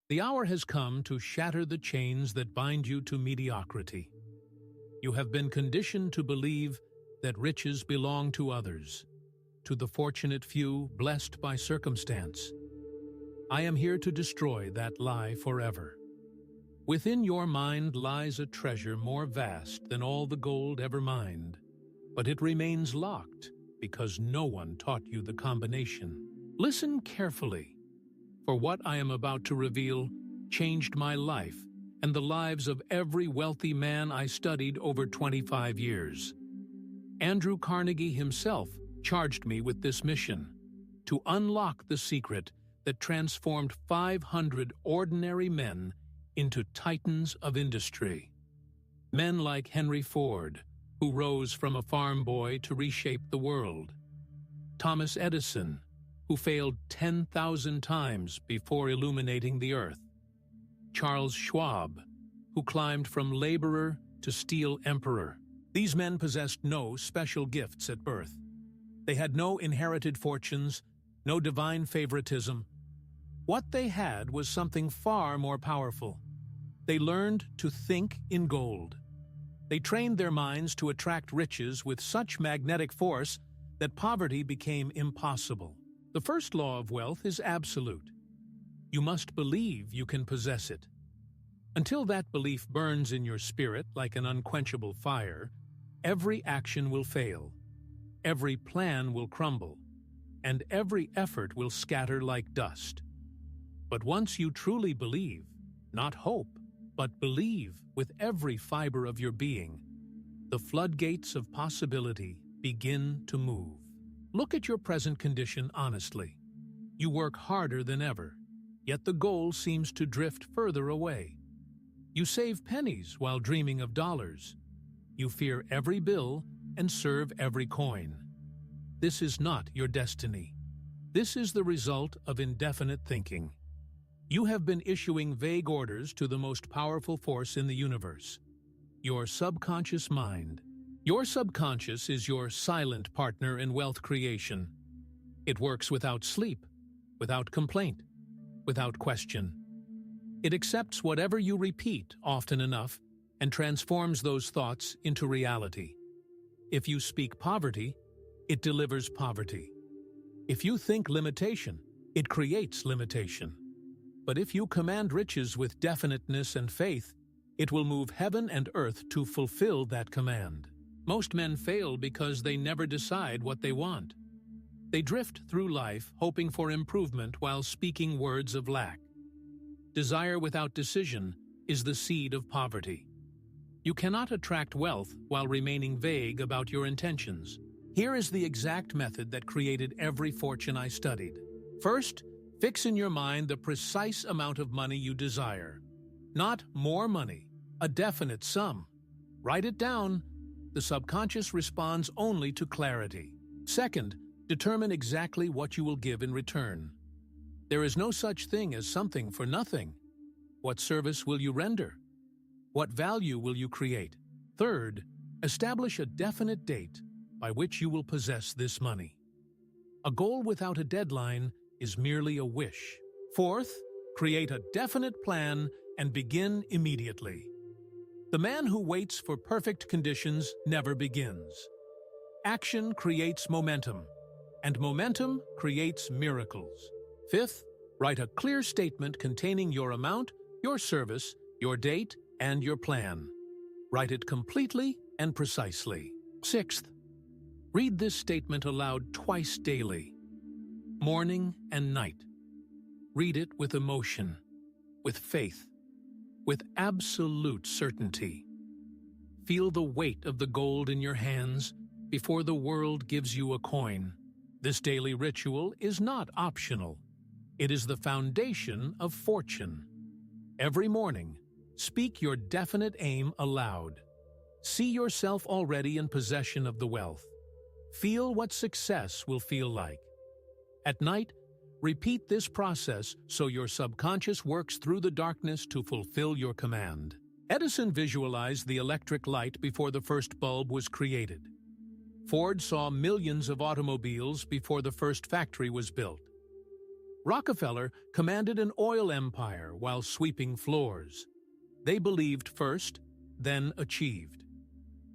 The hour has come to shatter the chains that bind you to mediocrity. You have been conditioned to believe that riches belong to others, to the fortunate few blessed by circumstance. I am here to destroy that lie forever. Within your mind lies a treasure more vast than all the gold ever mined, but it remains locked because no one taught you the combination. Listen carefully, for what I am about to reveal changed my life and the lives of every wealthy man I studied over 25 years. Andrew Carnegie himself charged me with this mission, to unlock the secret that transformed 500 ordinary men into titans of industry. Men like Henry Ford, who rose from a farm boy to reshape the world. Thomas Edison, who failed 10,000 times before illuminating the earth. Charles Schwab, who climbed from laborer to steel emperor. These men possessed no special gifts at birth. They had no inherited fortunes, no divine favoritism. What they had was something far more powerful. They learned to think in gold. They trained their minds to attract riches with such magnetic force that poverty became impossible. The first law of wealth is absolute. You must believe you can possess it. Until that belief burns in your spirit like an unquenchable fire, every action will fail, every plan will crumble, and every effort will scatter like dust. But once you truly believe, not hope, but believe with every fiber of your being, the floodgates of possibility begin to move. Look at your present condition honestly. You work harder than ever, yet the goal seems to drift further away. You save pennies while dreaming of dollars. You fear every bill and serve every coin. This is not your destiny. This is the result of indefinite thinking. You have been issuing vague orders to the most powerful force in the universe, your subconscious mind. Your subconscious is your silent partner in wealth creation. It works without sleep, without complaint, without question. It accepts whatever you repeat often enough and transforms those thoughts into reality. If you speak poverty, it delivers poverty. If you think limitation, it creates limitation. But if you command riches with definiteness and faith, it will move heaven and earth to fulfill that command. Most men fail because they never decide what they want. They drift through life hoping for improvement while speaking words of lack. Desire without decision is the seed of poverty. You cannot attract wealth while remaining vague about your intentions. Here is the exact method that created every fortune I studied. First, fix in your mind the precise amount of money you desire. Not more money, a definite sum. Write it down. The subconscious responds only to clarity. Second, determine exactly what you will give in return. There is no such thing as something for nothing. What service will you render? What value will you create? Third, establish a definite date by which you will possess this money. A goal without a deadline is merely a wish. Fourth, create a definite plan and begin immediately. The man who waits for perfect conditions never begins. Action creates momentum, and momentum creates miracles. Fifth, write a clear statement containing your amount, your service, your date, and your plan. Write it completely and precisely. Sixth, read this statement aloud twice daily, morning and night. Read it with emotion, with faith, with absolute certainty. Feel the weight of the gold in your hands before the world gives you a coin. This daily ritual is not optional. It is the foundation of fortune. Every morning, speak your definite aim aloud. See yourself already in possession of the wealth. Feel what success will feel like. At night, repeat this process so your subconscious works through the darkness to fulfill your command. Edison visualized the electric light before the first bulb was created. Ford saw millions of automobiles before the first factory was built. Rockefeller commanded an oil empire while sweeping floors. They believed first, then achieved.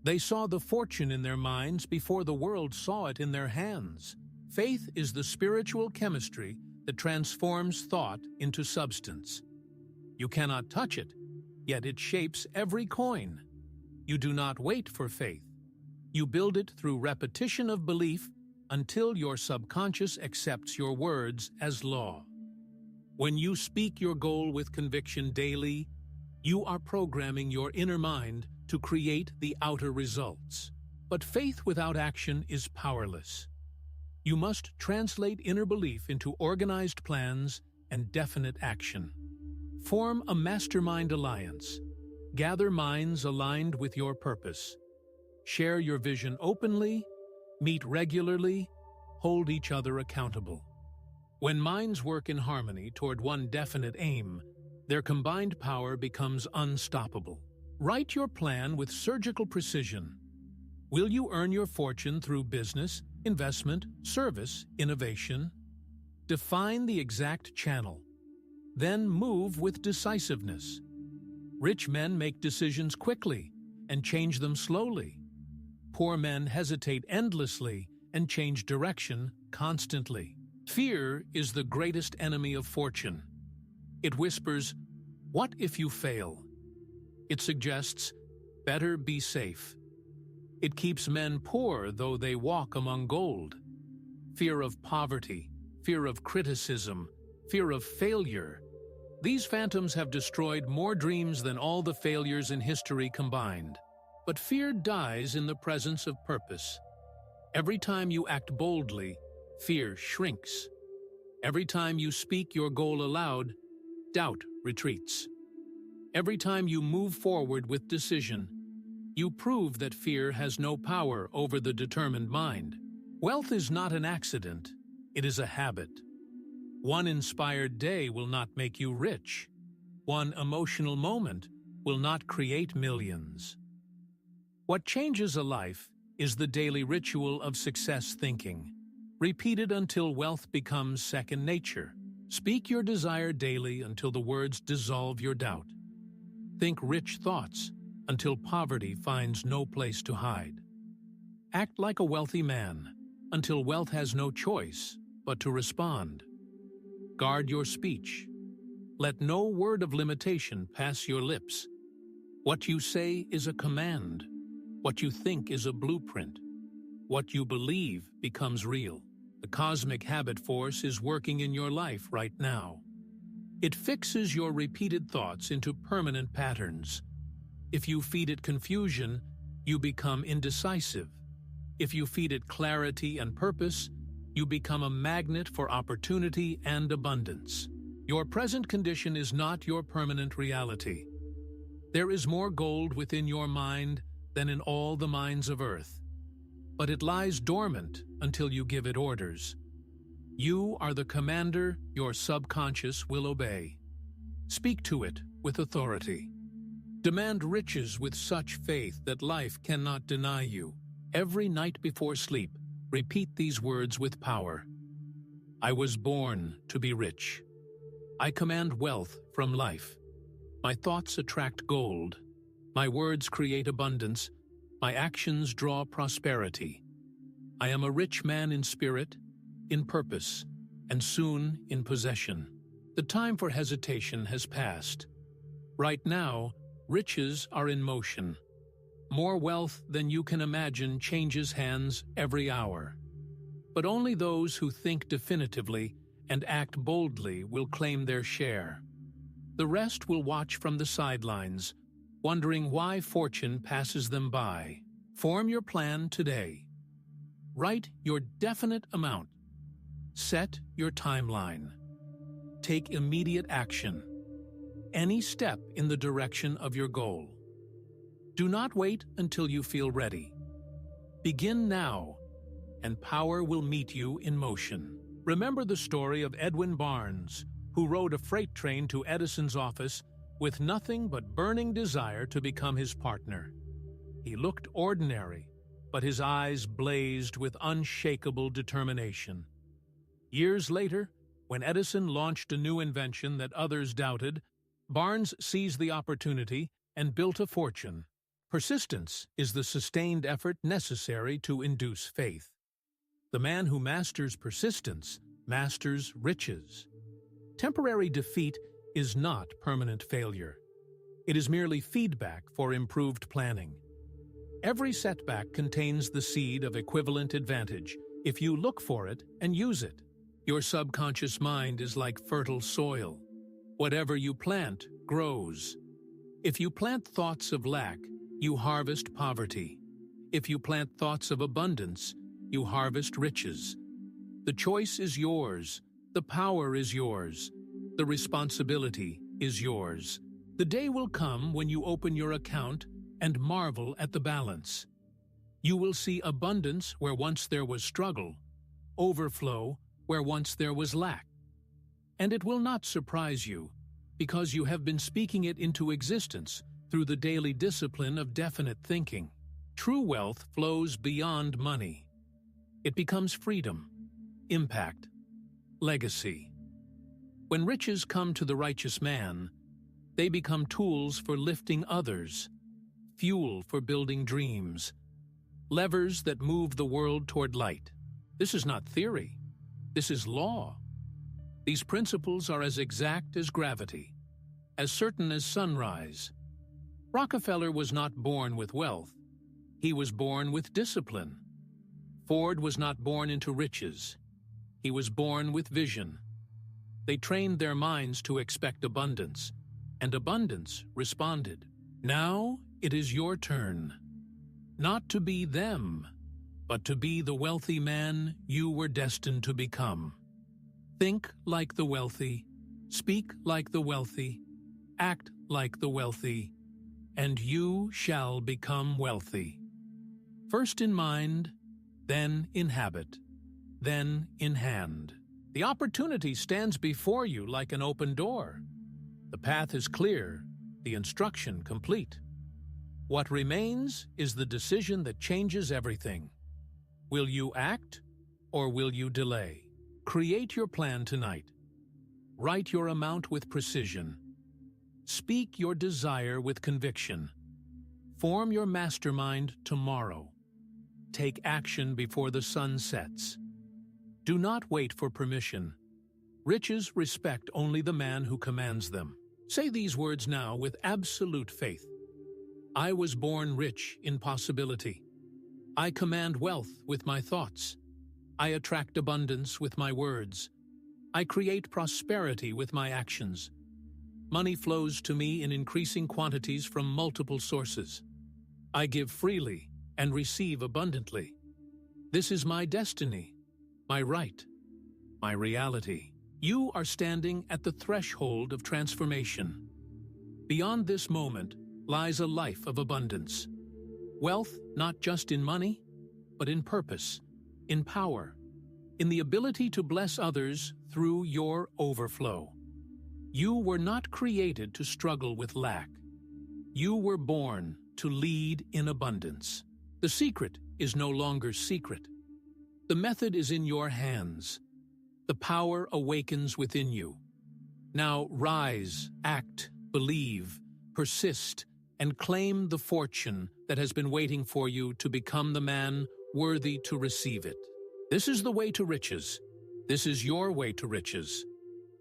They saw the fortune in their minds before the world saw it in their hands. Faith is the spiritual chemistry that transforms thought into substance. You cannot touch it, yet it shapes every coin. You do not wait for faith. You build it through repetition of belief until your subconscious accepts your words as law. When you speak your goal with conviction daily, you are programming your inner mind to create the outer results. But faith without action is powerless. You must translate inner belief into organized plans and definite action. Form a mastermind alliance. Gather minds aligned with your purpose. Share your vision openly, meet regularly, hold each other accountable. When minds work in harmony toward one definite aim, their combined power becomes unstoppable. Write your plan with surgical precision. Will you earn your fortune through business, investment, service, innovation? Define the exact channel. Then move with decisiveness. Rich men make decisions quickly and change them slowly. Poor men hesitate endlessly and change direction constantly. Fear is the greatest enemy of fortune. It whispers, "What if you fail?" It suggests, "Better be safe." It keeps men poor though they walk among gold. Fear of poverty, fear of criticism, fear of failure. These phantoms have destroyed more dreams than all the failures in history combined. But fear dies in the presence of purpose. Every time you act boldly, fear shrinks. Every time you speak your goal aloud, doubt retreats. Every time you move forward with decision, you prove that fear has no power over the determined mind. Wealth is not an accident, it is a habit. One inspired day will not make you rich. One emotional moment will not create millions. What changes a life is the daily ritual of success thinking, repeated until wealth becomes second nature. Speak your desire daily until the words dissolve your doubt. Think rich thoughts until poverty finds no place to hide. Act like a wealthy man until wealth has no choice but to respond. Guard your speech. Let no word of limitation pass your lips. What you say is a command. What you think is a blueprint. What you believe becomes real. The cosmic habit force is working in your life right now. It fixes your repeated thoughts into permanent patterns. If you feed it confusion, you become indecisive. If you feed it clarity and purpose, you become a magnet for opportunity and abundance. Your present condition is not your permanent reality. There is more gold within your mind than in all the mines of earth. But it lies dormant until you give it orders. You are the commander your subconscious will obey. Speak to it with authority. Demand riches with such faith that life cannot deny you. Every night before sleep, repeat these words with power. I was born to be rich. I command wealth from life. My thoughts attract gold. My words create abundance. My actions draw prosperity. I am a rich man in spirit, in purpose, and soon in possession. The time for hesitation has passed. Right now, riches are in motion. More wealth than you can imagine changes hands every hour. But only those who think definitively and act boldly will claim their share. The rest will watch from the sidelines, wondering why fortune passes them by. Form your plan today. Write your definite amount. Set your timeline. Take immediate action. Any step in the direction of your goal. Do not wait until you feel ready. Begin now, and power will meet you in motion. Remember the story of Edwin Barnes, who rode a freight train to Edison's office with nothing but burning desire to become his partner. He looked ordinary, but his eyes blazed with unshakable determination. Years later, When Edison launched a new invention that others doubted, Barnes seized the opportunity and built a fortune. Persistence is the sustained effort necessary to induce faith. The man who masters persistence masters riches. Temporary defeat is not permanent failure. It is merely feedback for improved planning. Every setback contains the seed of equivalent advantage if you look for it and use it. Your subconscious mind is like fertile soil. Whatever you plant grows. If you plant thoughts of lack, you harvest poverty. If you plant thoughts of abundance, you harvest riches. The choice is yours. The power is yours. The responsibility is yours. The day will come when you open your account and marvel at the balance. You will see abundance where once there was struggle, overflow where once there was lack. And it will not surprise you, because you have been speaking it into existence through the daily discipline of definite thinking. True wealth flows beyond money. It becomes freedom, impact, legacy. When riches come to the righteous man, they become tools for lifting others, fuel for building dreams, levers that move the world toward light. This is not theory. This is law. These principles are as exact as gravity, as certain as sunrise. Rockefeller was not born with wealth. He was born with discipline. Ford was not born into riches. He was born with vision. They trained their minds to expect abundance, and abundance responded. Now it is your turn. Not to be them, but to be the wealthy man you were destined to become. Think like the wealthy, speak like the wealthy, act like the wealthy, and you shall become wealthy. First in mind, then in habit, then in hand. The opportunity stands before you like an open door. The path is clear, the instruction complete. What remains is the decision that changes everything. Will you act, or will you delay? Create your plan tonight. Write your amount with precision. Speak your desire with conviction. Form your mastermind tomorrow. Take action before the sun sets. Do not wait for permission. Riches respect only the man who commands them. Say these words now with absolute faith. I was born rich in possibility. I command wealth with my thoughts. I attract abundance with my words. I create prosperity with my actions. Money flows to me in increasing quantities from multiple sources. I give freely and receive abundantly. This is my destiny, my right, my reality. You are standing at the threshold of transformation. Beyond this moment lies a life of abundance. Wealth not just in money, but in purpose, in power, in the ability to bless others through your overflow. You were not created to struggle with lack. You were born to lead in abundance. The secret is no longer secret. The method is in your hands. The power awakens within you. Now rise, act, believe, persist, and claim the fortune that has been waiting for you to become the man worthy to receive it. This is the way to riches. This is your way to riches.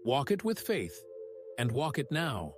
Walk it with faith, and walk it now.